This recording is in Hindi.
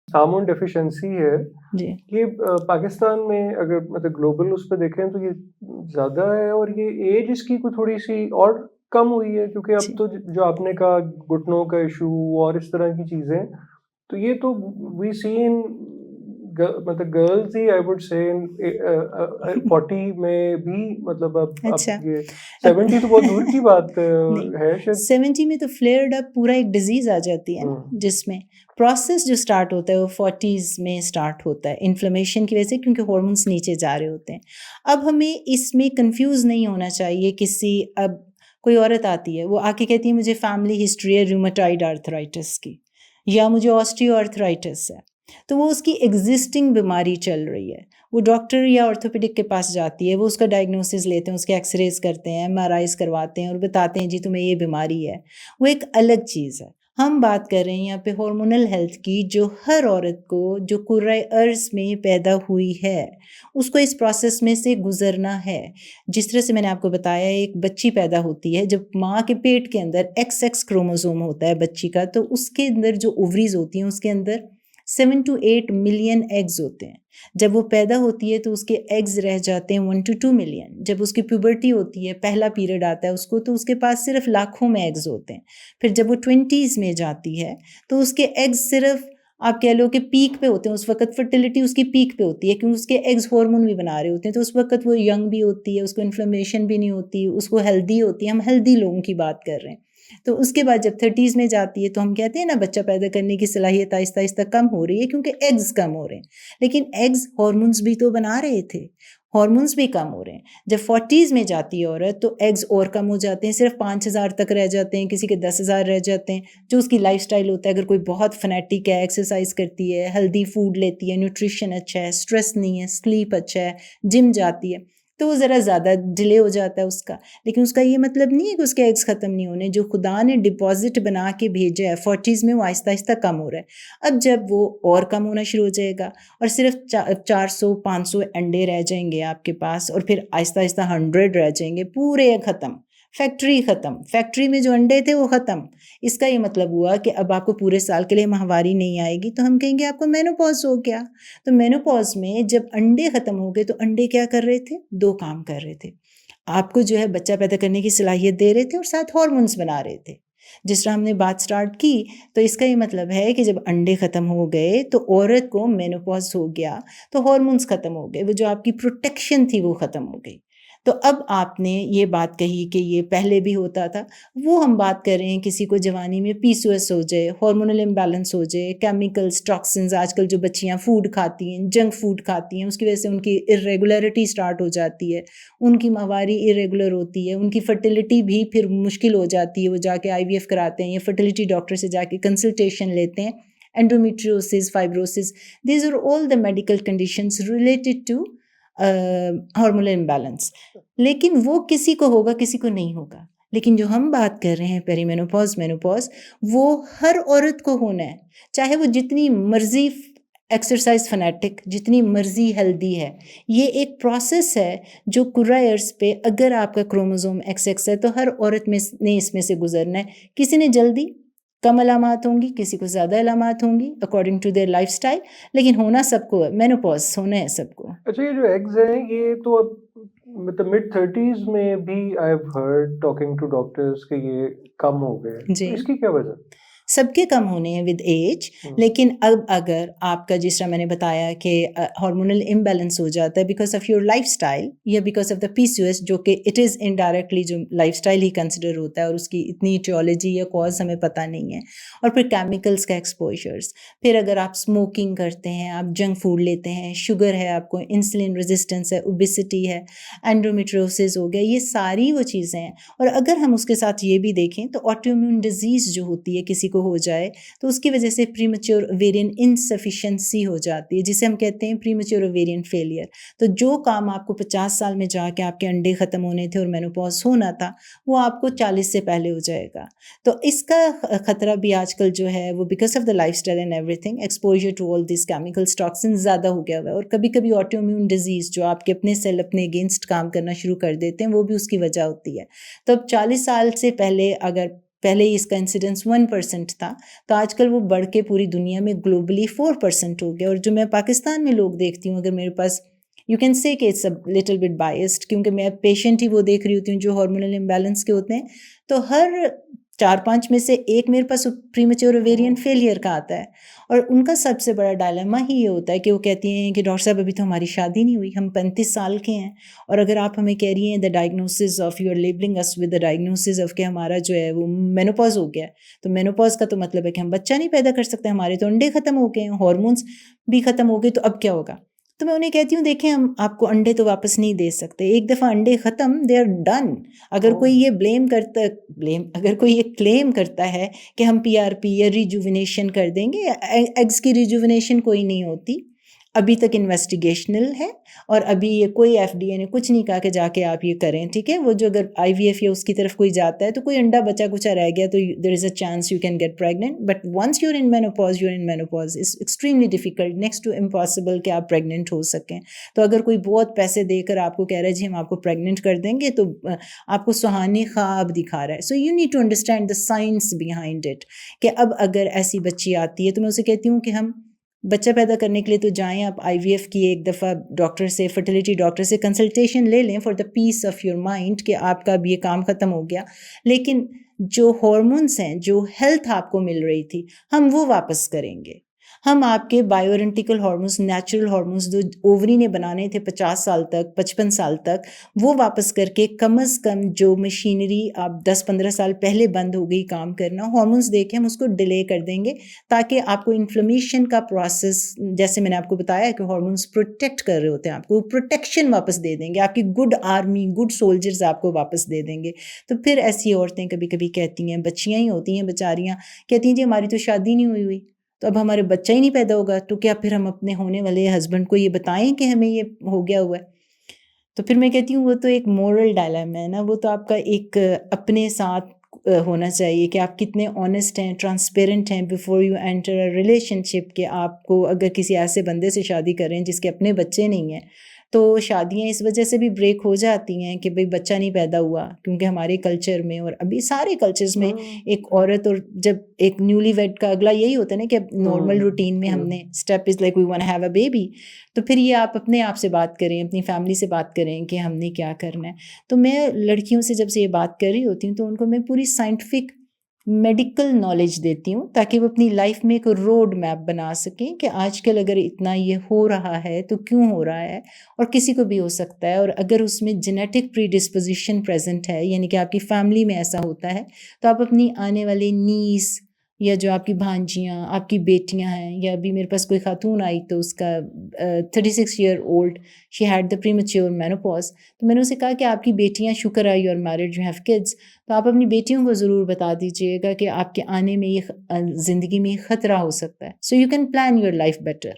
हार्मोन डेफिशिएंसी है, जी ये पाकिस्तान में अगर मतलब ग्लोबल उस पे देखें तो ये ज़्यादा है और ये एज इसकी कोई थोड़ी-सी और कम हुई है क्योंकि अब जी तो जो आपने कहा घुटनों का इश्यू और इस तरह की चीज़ें, तो ये तो वी सी इन मतलब girls he I would say इन 40 में भी मतलब अब अच्छा ये अब 70 तो बहुत दूर की बात नहीं है शायद। 70 में तो फ्लेयर्ड अप पूरा एक डिजीज आ जाती है ना, हुँ, जिसमें प्रोसेस जो स्टार्ट होता है वो 40s में स्टार्ट होता है इन्फ्लेमेशन की वजह से, क्योंकि हॉर्मोन्स नीचे जा रहे होते हैं। अब हमें इसमें कंफ्यूज नहीं होना चाहिए किसी, अब कोई औरत आती है वो आके कहती है मुझे फैमिली हिस्ट्री है रूमेटॉइड आर्थराइटिस की, या मुझे ऑस्टियो आर्थराइटिस है, तो वो उसकी एग्जिस्टिंग बीमारी चल रही है। वो डॉक्टर या ऑर्थोपेडिक के पास जाती है, वो उसका डायग्नोसिस लेते हैं, उसके एक्सरेज करते हैं, एमआरआईज करवाते हैं और बताते हैं जी तुम्हें ये बीमारी है। वो एक अलग चीज़ है। हम बात कर रहे हैं यहाँ पे हार्मोनल हेल्थ की, जो हर औरत को जो कुर्राए अर्ज में पैदा हुई है उसको इस प्रोसेस में से गुजरना है। जिस तरह से मैंने आपको बताया, एक बच्ची पैदा होती है, जब माँ के पेट के अंदर XX क्रोमोसोम होता है बच्ची का, तो उसके अंदर जो ओवरीज होती हैं उसके अंदर 7 to 8 मिलियन एग्स होते हैं। जब वो पैदा होती है तो उसके एग्स रह जाते हैं 1 to 2 मिलियन। जब उसकी प्यूबर्टी होती है, पहला पीरियड आता है उसको, तो उसके पास सिर्फ लाखों में एग्स होते हैं। फिर जब वो 20s में जाती है तो उसके एग्स सिर्फ, आप कह लो कि पीक पे होते हैं, उस वक्त फर्टिलिटी उसकी पीक पे होती है क्योंकि उसके एग्स हार्मोन भी बना रहे होते हैं, तो उस वक्त वो यंग भी होती है, उसको इन्फ्लेमेशन भी नहीं होती, उसको हेल्दी होती है। हम हेल्दी लोगों की बात कर रहे हैं। तो उसके बाद जब 30s में जाती है तो हम कहते हैं ना बच्चा पैदा करने की सलाहियत आहिस्ता आहिस्ता कम हो रही है क्योंकि एग्स कम हो रहे हैं। लेकिन एग्स हॉर्मोन्स भी तो बना रहे थे, हॉर्मोन्स भी कम हो रहे हैं। जब 40s में जाती है औरत तो एग्स और कम हो जाते हैं, सिर्फ 5,000 तक रह जाते हैं, किसी के 10,000 रह जाते हैं। जो उसकी लाइफस्टाइल होता है, अगर कोई बहुत फनेटिक है, एक्सरसाइज करती है, हेल्दी फूड लेती है, न्यूट्रिशन अच्छा है, स्ट्रेस नहीं है, स्लीप अच्छा है, जिम जाती है, तो वो ज़रा ज़्यादा डिले हो जाता है उसका। लेकिन उसका ये मतलब नहीं है कि उसके एग्स ख़त्म नहीं होने। जो खुदा ने डिपॉजिट बना के भेजा है 40s में, वो आहिस्ता आहिस्ता कम हो रहा है। अब जब वो और कम होना शुरू हो जाएगा और सिर्फ 400-500 अंडे रह जाएंगे आपके पास, और फिर आहिस्ता आहिस्ता 100 रह जाएंगे, पूरे ख़त्म, फैक्ट्री ख़त्म, फैक्ट्री में जो अंडे थे वो ख़त्म। इसका ये मतलब हुआ कि अब आपको पूरे साल के लिए माहवारी नहीं आएगी, तो हम कहेंगे आपको मेनोपॉज हो गया। तो मेनोपॉज में जब अंडे ख़त्म हो गए तो अंडे क्या कर रहे थे? 2 काम कर रहे थे। आपको जो है बच्चा पैदा करने की सलाहियत दे रहे थे और साथ हॉर्मोन्स बना रहे थे। जिस तरह हमने बात स्टार्ट की, तो इसका ये मतलब है कि जब अंडे ख़त्म हो गए तो औरत को मेनोपॉज हो गया, तो हॉर्मोन्स ख़त्म हो गए, वो जो आपकी प्रोटेक्शन थी वो ख़त्म हो गई। तो अब आपने ये बात कही कि ये पहले भी होता था, वो हम बात कर रहे हैं किसी को जवानी में PCOS हो जाए, हार्मोनल इम्बैलेंस हो जाए, केमिकल्स, टॉक्सिन्स, आजकल जो बच्चियाँ फूड खाती हैं, जंक फूड खाती हैं, उसकी वजह से उनकी इर्रेगुलरिटी स्टार्ट हो जाती है, उनकी माहवारी इरेगुलर होती है, उनकी फर्टिलिटी भी फिर मुश्किल हो जाती है। वो जाके IVF कराते हैं या फर्टिलिटी डॉक्टर से जाके कंसल्टेशन लेते हैं। Endometriosis, fibrosis, these are all the medical conditions related to hormonal imbalance. लेकिन वो किसी को होगा, किसी को नहीं होगा। लेकिन जो हम बात कर रहे हैं पेरीमेनोपॉज, मेनोपॉज, वो हर औरत को होना है, चाहे वो जितनी मर्जी एक्सरसाइज फनेटिक, जितनी मर्जी हेल्दी है। ये एक प्रोसेस है जो कुर्रायर्स पे, अगर आपका क्रोमोसोम XX है तो हर औरत में ने इसमें से गुजरना है। किसी ने जल्दी, कम अलामात होंगी, किसी को ज़्यादा अलामात होंगी अकॉर्डिंग टू देयर लाइफस्टाइल, लेकिन होना सबको है, मेनोपॉज होना है सबको। अच्छा ये जो एग्स हैं ये तो अब मतलब मिड 30s में भी I have heard talking to doctors कि ये कम हो गए हैं, जी, तो इसकी क्या वजह? सबके कम होने हैं विद एज। हुँ, लेकिन अब अगर आपका, जिस तरह मैंने बताया कि हार्मोनल इम्बैलेंस हो जाता है बिकॉज ऑफ योर लाइफस्टाइल या बिकॉज ऑफ द PCOS, जो कि इट इज़ इनडायरेक्टली जो लाइफस्टाइल ही कंसिडर होता है और उसकी इतनी etiology या कॉज हमें पता नहीं है, और फिर केमिकल्स का एक्सपोजर्स, फिर अगर आप स्मोकिंग करते हैं, आप जंक फूड लेते हैं, शुगर है आपको, इंसुलिन रेजिस्टेंस है, ओबेसिटी है, एंडोमेट्रियोसिस हो गया, ये सारी वो चीज़ें हैं। और अगर हम उसके साथ ये भी देखें तो ऑटोइम्यून डिजीज़ जो होती है, किसी को हो जाए तो उसकी वजह से प्रीमेच्योर ओवेरियन इनसफिशिएंसी हो जाती है, जिसे हम कहते हैं प्रीमेच्योर ओवेरियन फेलियर। तो जो काम आपको 50 साल में जाके आपके अंडे ख़त्म होने थे और मेनोपॉज होना था, वो आपको 40 से पहले हो जाएगा। तो इसका खतरा भी आजकल जो है वो because of the lifestyle and everything, exposure to all this chemicals, toxin ज़्यादा हो गया हुआ है। और कभी कभी ऑटोइम्यून डिजीज़ जो आपके अपने सेल अपने अगेंस्ट काम करना शुरू कर देते हैं, वो भी उसकी वजह होती है। तो अब 40 साल से पहले अगर पहले इसका इंसिडेंस 1% था, तो आजकल वो बढ़ के पूरी दुनिया में ग्लोबली 4% हो गया। और जो मैं पाकिस्तान में लोग देखती हूँ, अगर मेरे पास यू कैन से कि it's a little bit biased, क्योंकि मैं पेशेंट ही वो देख रही होती हूँ जो हार्मोनल इम्बैलेंस के होते हैं, तो हर 4-5 में से एक मेरे पास प्रीमेच्योर ओवेरियन फेलियर का आता है। और उनका सबसे बड़ा डायलेमा ही ये होता है कि वो कहती हैं कि डॉक्टर साहब अभी तो हमारी शादी नहीं हुई, हम 35 साल के हैं, और अगर आप हमें कह रही हैं the diagnosis of, you are labelling us with the diagnosis of कि हमारा जो है वो मेनोपॉज हो गया है, तो मेनोपॉज का तो मतलब है कि हम बच्चा नहीं पैदा कर सकते, हमारे तो अंडे खत्म हो गए हैं, हार्मोन्स भी खत्म हो गए, तो अब क्या होगा? तो मैं उन्हें कहती हूँ, देखें हम आपको अंडे तो वापस नहीं दे सकते, एक दफ़ा अंडे ख़त्म, दे आर डन। अगर कोई ये अगर कोई ये क्लेम करता है कि हम पीआरपी या रिजुविनेशन कर देंगे, एग्स की रिजुविनेशन कोई नहीं होती, अभी तक इन्वेस्टिगेशनल है, और अभी ये कोई एफडीए ने कुछ नहीं कहा कि जाके आप ये करें, ठीक है। वो जो अगर आईवीएफ या उसकी तरफ कोई जाता है तो कोई अंडा बचा कुचा रह गया तो there is a chance you can get pregnant, but once you're in menopause it's extremely difficult, next to impossible कि आप प्रेग्नेंट हो सकें। तो अगर कोई बहुत पैसे देकर आपको कह रहा है जी हम आपको प्रेग्नेंट कर देंगे, तो आपको सुहानी ख्वाब दिखा रहा है। So you need to understand the science behind it, कि अब अगर ऐसी बच्ची आती है तो मैं उसे कहती हूँ कि हम बच्चा पैदा करने के लिए तो जाएं आप आईवीएफ की एक दफ़ा डॉक्टर से, फर्टिलिटी डॉक्टर से कंसल्टेशन ले लें for the peace of your mind कि आपका अब ये काम ख़त्म हो गया। लेकिन जो हार्मोन्स हैं, जो हेल्थ आपको मिल रही थी, हम वो वापस करेंगे। हम आपके बायोइडेंटिकल हार्मोन्स, नेचुरल हार्मोन्स जो ओवरी ने बनाने थे 50 साल तक, 55 साल तक, वो वापस करके कम से कम जो मशीनरी आप 10-15 साल पहले बंद हो गई काम करना, हार्मोन्स दे के हम उसको डिले कर देंगे, ताकि आपको इन्फ्लेमेशन का प्रोसेस, जैसे मैंने आपको बताया कि हार्मोन्स प्रोटेक्ट कर रहे होते हैं, आपको प्रोटेक्शन वापस दे देंगे, आपकी गुड आर्मी, गुड सोल्जर्स आपको वापस दे देंगे। तो फिर ऐसी औरतें कभी कभी कहती हैं, बच्चियाँ ही होती हैं बेचारियाँ, कहती हैं जी हमारी तो शादी नहीं हुई, तो अब हमारे बच्चा ही नहीं पैदा होगा, तो क्या फिर हम अपने होने वाले हस्बैंड को ये बताएं कि हमें ये हो गया हुआ है? तो फिर मैं कहती हूँ वो तो एक मोरल डायलेमा है ना, वो तो आपका एक अपने साथ होना चाहिए कि आप कितने ऑनेस्ट हैं, ट्रांसपेरेंट हैं before you enter a relationship, कि आपको अगर किसी ऐसे बंदे से शादी करें जिसके अपने बच्चे नहीं हैं, तो शादियाँ इस वजह से भी ब्रेक हो जाती हैं कि भाई बच्चा नहीं पैदा हुआ, क्योंकि हमारे कल्चर में और अभी सारे कल्चर्स में एक औरत, और जब एक न्यूली वेड का अगला यही होता है ना कि अब नॉर्मल रूटीन में हमने step is like we want to have a baby, तो फिर ये आप अपने आप से बात करें, अपनी फैमिली से बात करें कि हमने क्या करना है। तो मैं लड़कियों से जब से ये बात कर रही होती हूँ तो उनको मैं पूरी साइंटिफिक मेडिकल नॉलेज देती हूँ, ताकि वो अपनी लाइफ में एक रोड मैप बना सकें कि आजकल अगर इतना ये हो रहा है तो क्यों हो रहा है, और किसी को भी हो सकता है, और अगर उसमें जेनेटिक प्रीडिस्पोजिशन प्रेजेंट है, यानी कि आपकी फैमिली में ऐसा होता है, तो आप अपनी आने वाली नीस या जो आपकी भांजियाँ, आपकी बेटियाँ हैं, या अभी मेरे पास कोई खातून आई तो उसका 36 year old, she had the premature menopause, तो मैंने उसे कहा कि आपकी बेटियाँ, शुक्र है you are married, you have kids, तो आप अपनी बेटियों को ज़रूर बता दीजिएगा कि आपके आने में ये ज़िंदगी में ख़तरा हो सकता है, so you can plan your life better.